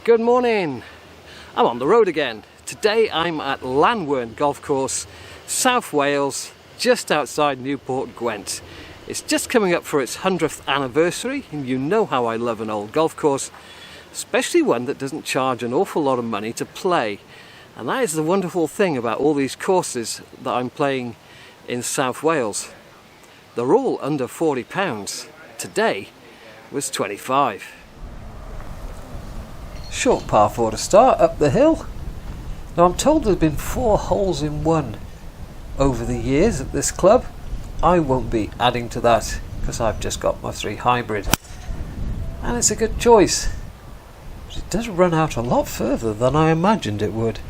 Good morning. I'm on the road again. Today I'm at Llanwern Golf Course, South Wales, just outside Newport Gwent. It's just coming up for its 100th anniversary, and you know how I love an old golf course, especially one that doesn't charge an awful lot of money to play. And that is the wonderful thing about all these courses that I'm playing in South Wales. They're all under £40. Today was 25. Short par 4 to start, up the hill. Now I'm told there's been 4 holes in one over the years at this club. I won't be adding to that because I've just got my 3 hybrid. And it's a good choice. But it does run out a lot further than I imagined it would.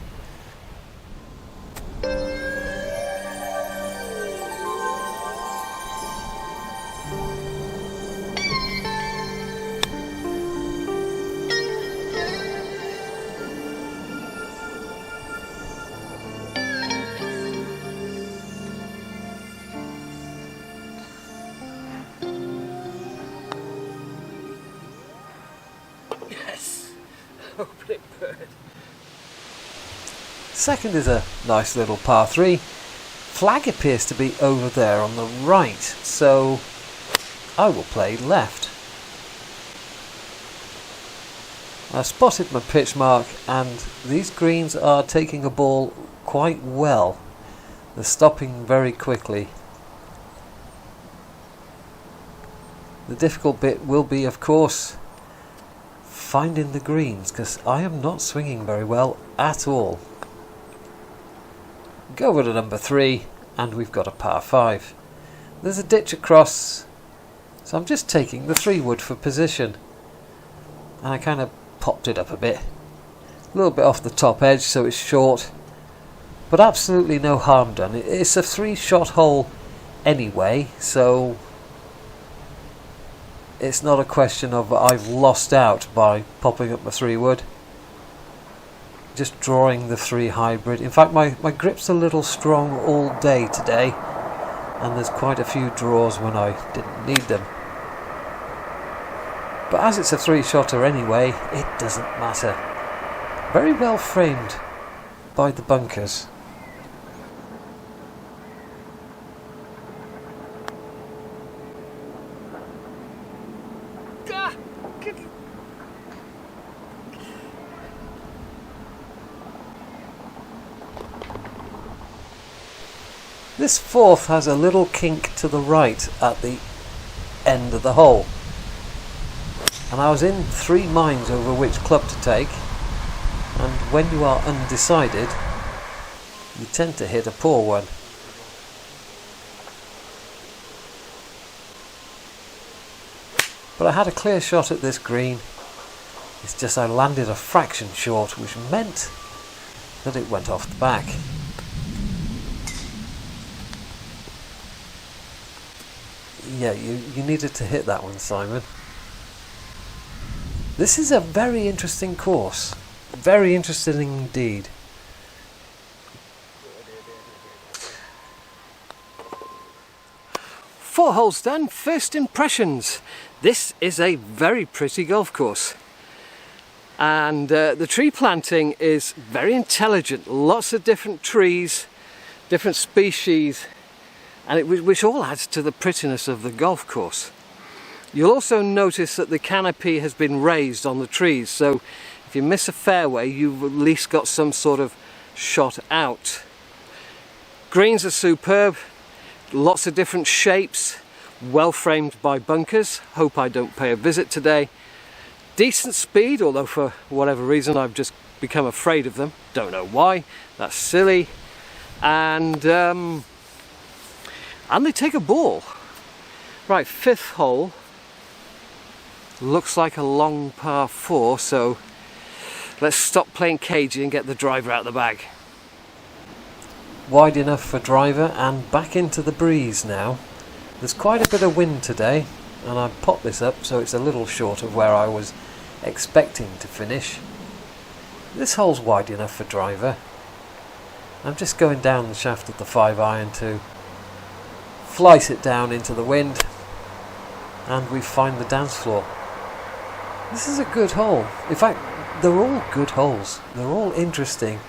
Yes, opening bird. Second is a nice little par 3. Flag appears to be over there on the right, so I will play left. I spotted my pitch mark, and these greens are taking a ball quite well. They're stopping very quickly. The difficult bit will be, of course, finding the greens, because I am not swinging very well at all. Go over to number 3, and we've got a par 5. There's a ditch across, so I'm just taking the 3-wood for position, and I kind of popped it up a bit, a little bit off the top edge, so it's short, but absolutely no harm done. It's a 3-shot hole anyway, so it's not a question of I've lost out by popping up my 3-wood. Just drawing the 3 hybrid. In fact, my grip's a little strong all day today, and there's quite a few draws when I didn't need them. But as it's a 3-shotter anyway, it doesn't matter. Very well framed by the bunkers. This 4th has a little kink to the right at the end of the hole, and I was in 3 minds over which club to take, and when you are undecided you tend to hit a poor one. But I had a clear shot at this green. It's just I landed a fraction short, which meant that it went off the back. Yeah, you needed to hit that one, Simon. This is a very interesting course. Very interesting indeed. Four holes done, first impressions. This is a very pretty golf course. And the tree planting is very intelligent. Lots of different trees, different species, and which all adds to the prettiness of the golf course. You'll also notice that the canopy has been raised on the trees, so if you miss a fairway, you've at least got some sort of shot out. Greens are superb, lots of different shapes, well framed by bunkers. Hope I don't pay a visit today. Decent speed, although for whatever reason I've just become afraid of them. Don't know why, that's silly. And they take a ball. Right, 5th hole. Looks like a long par 4, so let's stop playing cagey and get the driver out of the bag. Wide enough for driver and back into the breeze now. There's quite a bit of wind today, and I popped this up so it's a little short of where I was expecting to finish. This hole's wide enough for driver. I'm just going down the shaft of the 5-iron to flight it down into the wind, and we find the dance floor. This is a good hole. In fact, they're all good holes. They're all interesting.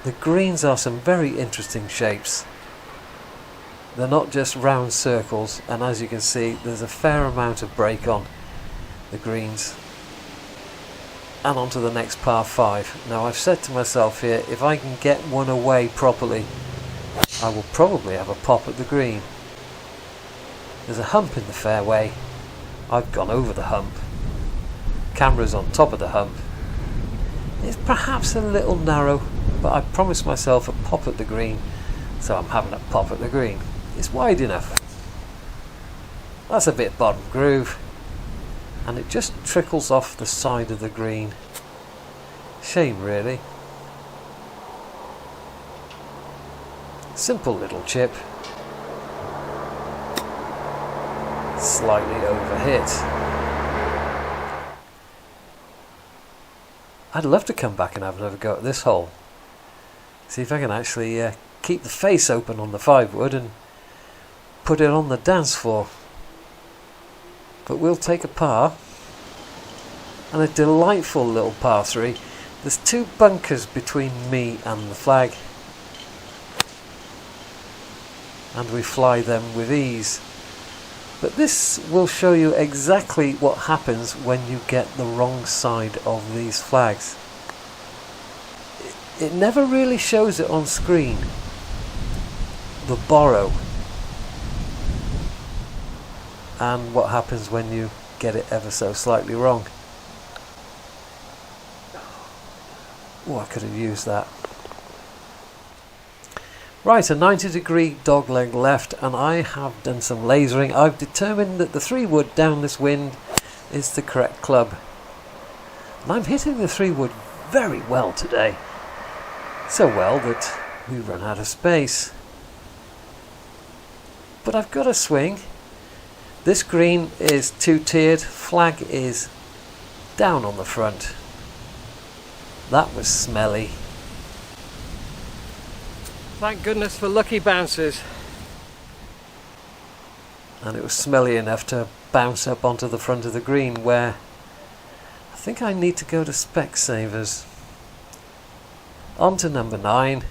The greens are some very interesting shapes. They're not just round circles, and as you can see, there's a fair amount of break on the greens. And on to the next par 5. Now I've said to myself here, if I can get one away properly, I will probably have a pop at the green. There's a hump in the fairway. I've gone over the hump. Camera's on top of the hump. It's perhaps a little narrow, but I promised myself a pop at the green, so I'm having a pop at the green. It's wide enough. That's a bit bottom groove, and it just trickles off the side of the green. Shame really. Simple little chip. Slightly overhit. I'd love to come back and have another go at this hole. See if I can actually keep the face open on the 5-wood and put it on the dance floor. But we'll take a par, and a delightful little par 3. There's 2 bunkers between me and the flag, and we fly them with ease. But this will show you exactly what happens when you get the wrong side of these flags. It never really shows it on screen, the borrow, and what happens when you get it ever so slightly wrong. Oh, I could have used that. Right, a 90-degree dogleg left, and I have done some lasering. I've determined that the 3-wood down this wind is the correct club. And I'm hitting the 3-wood very well today. So well that we run out of space. But I've got a swing. This green is 2-tiered, flag is down on the front. That was smelly. Thank goodness for lucky bounces. And it was smelly enough to bounce up onto the front of the green, where I think I need to go to Specsavers. On to number 9,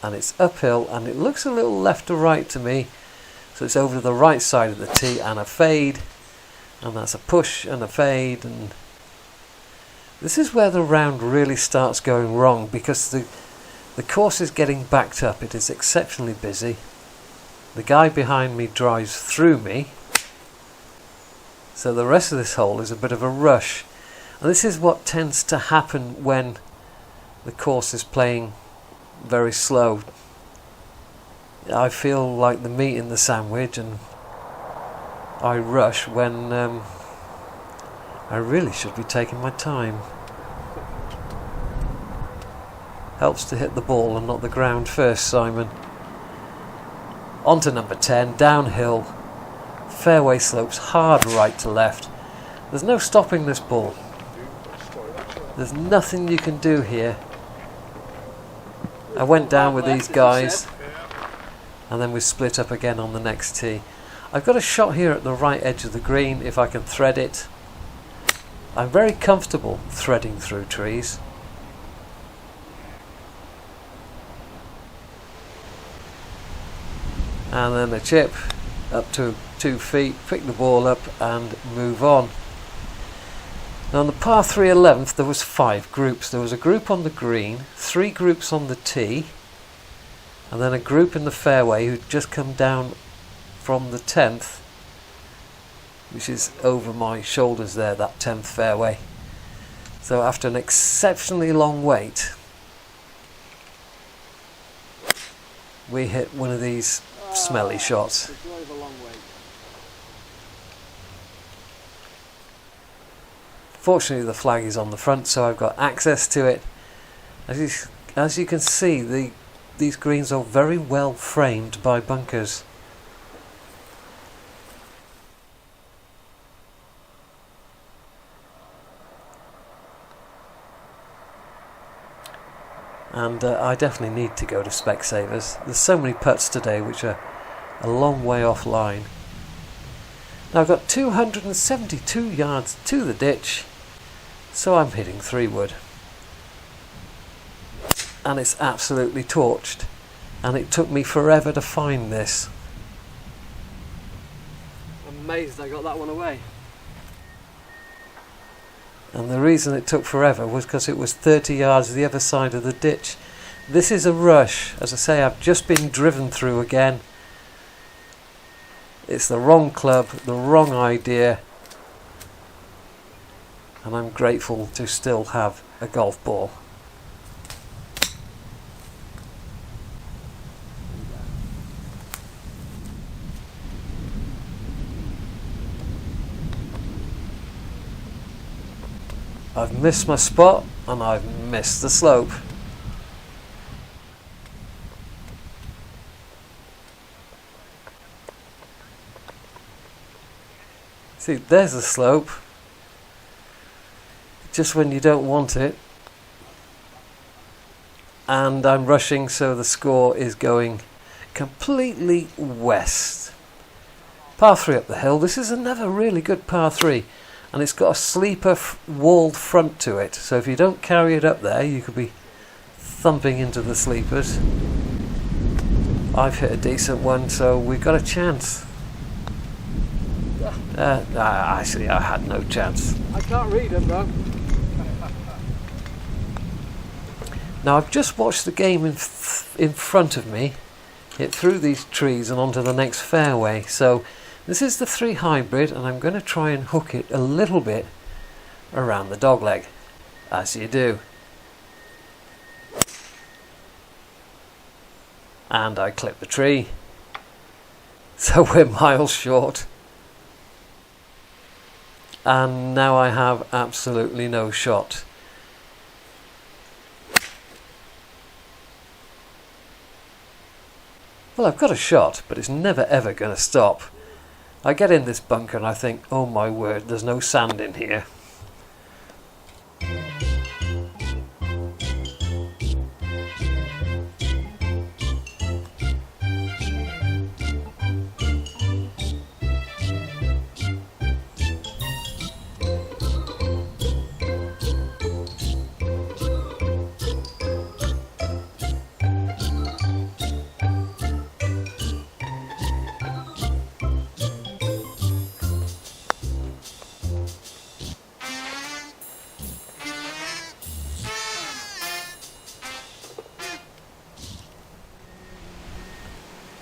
and it's uphill, and it looks a little left to right to me, so it's over to the right side of the tee, and a fade, and that's a push and a fade. And this is where the round really starts going wrong, because the course is getting backed up. It is exceptionally busy. The guy behind me drives through me, so the rest of this hole is a bit of a rush. And this is what tends to happen when the course is playing very slow. I feel like the meat in the sandwich, and I rush when I really should be taking my time. Helps to hit the ball and not the ground first, Simon. On to number 10, downhill. Fairway slopes hard right to left. There's no stopping this ball. There's nothing you can do here. I went down with these guys, and then we split up again on the next tee. I've got a shot here at the right edge of the green if I can thread it. I'm very comfortable threading through trees. And then a chip up to 2 feet, pick the ball up and move on. Now on the par 3 11th there was 5 groups. There was a group on the green, 3 groups on the tee, and then a group in the fairway who'd just come down from the 10th, which is over my shoulders there, that 10th fairway. So after an exceptionally long wait, we hit one of these smelly shots. Fortunately the flag is on the front, so I've got access to it. As you can see, these greens are very well framed by bunkers. And I definitely need to go to Specsavers. There's so many putts today which are a long way offline. Now I've got 272 yards to the ditch, So I'm hitting 3-wood. And it's absolutely torched. And it took me forever to find this. Amazed I got that one away. And the reason it took forever was because it was 30 yards the other side of the ditch. This is a rush. As I say, I've just been driven through again. It's the wrong club, the wrong idea. And I'm grateful to still have a golf ball. I've missed my spot and I've missed the slope. See, there's the slope. Just when you don't want it. And I'm rushing, so the score is going completely west. Par 3 up the hill. This is another really good par 3. And it's got a sleeper walled front to it, so if you don't carry it up there you could be thumping into the sleepers. I've hit a decent one, so we've got a chance. Actually I had no chance. I can't read them though. Now I've just watched the game in front of me hit through these trees and onto the next fairway, so this is the 3 hybrid, and I'm going to try and hook it a little bit around the dogleg, as you do. And I clip the tree, so we're miles short. And now I have absolutely no shot. Well, I've got a shot, but it's never ever going to stop. I get in this bunker and I think, oh my word, there's no sand in here.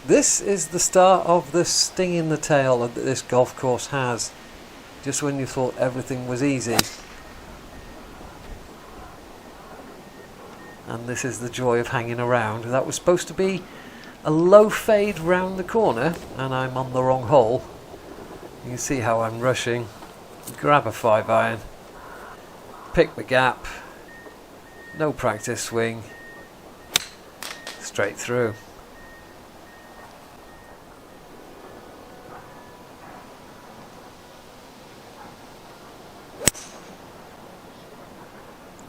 This is the start of the sting in the tail that this golf course has. Just when you thought everything was easy. And this is the joy of hanging around. That was supposed to be a low fade round the corner, and I'm on the wrong hole. You can see how I'm rushing. Grab a 5-iron. Pick the gap. No practice swing. Straight through.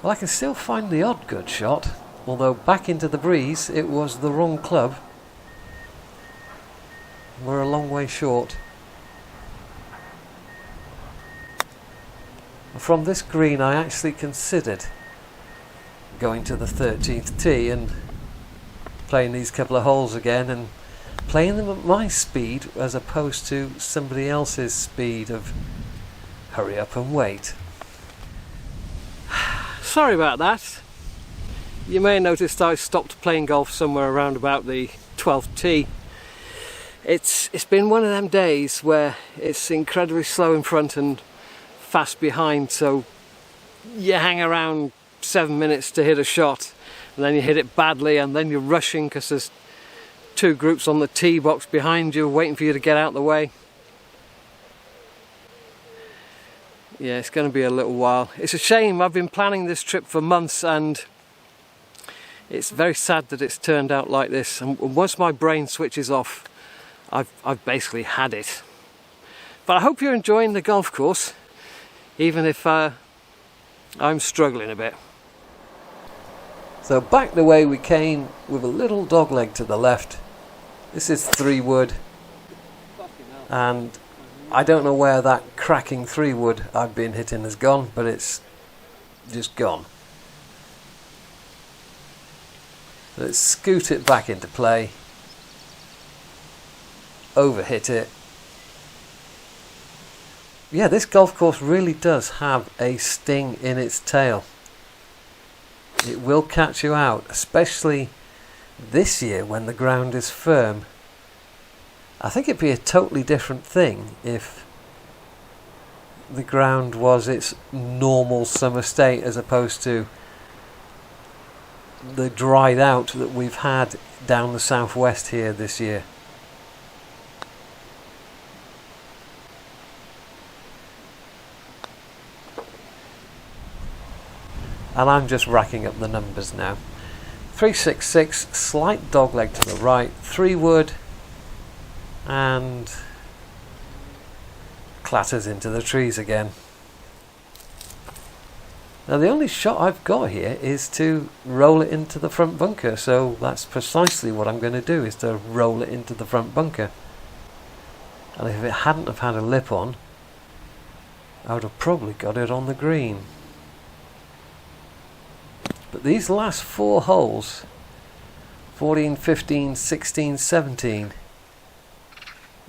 Well, I can still find the odd good shot, although back into the breeze it was the wrong club. We're a long way short. From this green I actually considered going to the 13th tee and playing these couple of holes again and playing them at my speed as opposed to somebody else's speed of hurry up and wait. Sorry about that. You may have noticed I stopped playing golf somewhere around about the 12th tee. It's been one of them days where it's incredibly slow in front and fast behind, so you hang around 7 minutes to hit a shot and then you hit it badly and then you're rushing because there's 2 groups on the tee box behind you waiting for you to get out the way. Yeah, it's going to be a little while. It's a shame. I've been planning this trip for months and it's very sad that it's turned out like this. And once my brain switches off, I've basically had it. But I hope you're enjoying the golf course, even if I'm struggling a bit. So back the way we came with a little dogleg to the left. This is 3-wood. And I don't know where that cracking 3-wood I've been hitting has gone, but it's just gone. Let's scoot it back into play, overhit it. Yeah, this golf course really does have a sting in its tail. It will catch you out, especially this year when the ground is firm. I think it'd be a totally different thing if the ground was its normal summer state as opposed to the dried out that we've had down the southwest here this year. And I'm just racking up the numbers now. 366, slight dogleg to the right, 3 wood, and clatters into the trees again. Now the only shot I've got here is to roll it into the front bunker, so that's precisely what I'm going to do, is to roll it into the front bunker. And if it hadn't have had a lip on, I would have probably got it on the green. But these last 4 holes, 14, 15, 16, 17,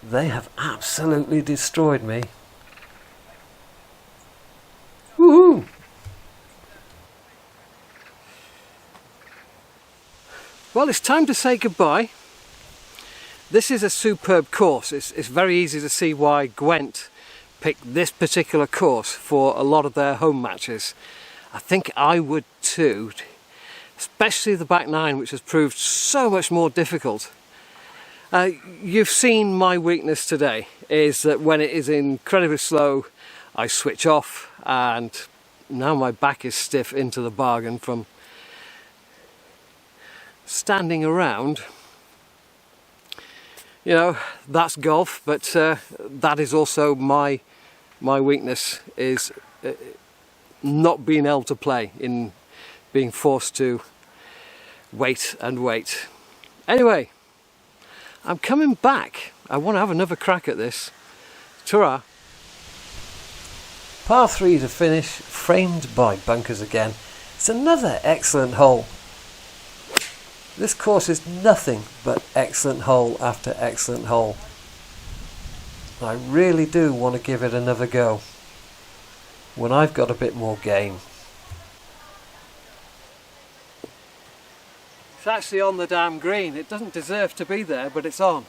they have absolutely destroyed me. Woohoo! Well, it's time to say goodbye. This is a superb course. It's very easy to see why Gwent picked this particular course for a lot of their home matches. I think I would too, especially the back 9, which has proved so much more difficult. You've seen my weakness today, is that when it is incredibly slow, I switch off, and now my back is stiff into the bargain from standing around. You know, that's golf, but that is also my weakness, is not being able to play, in being forced to wait and wait. Anyway, I'm coming back. I want to have another crack at this. Ta-ra. Par 3 to finish, framed by bunkers again. It's another excellent hole. This course is nothing but excellent hole after excellent hole. I really do want to give it another go when I've got a bit more game. It's actually on the damn green. It doesn't deserve to be there, but it's on.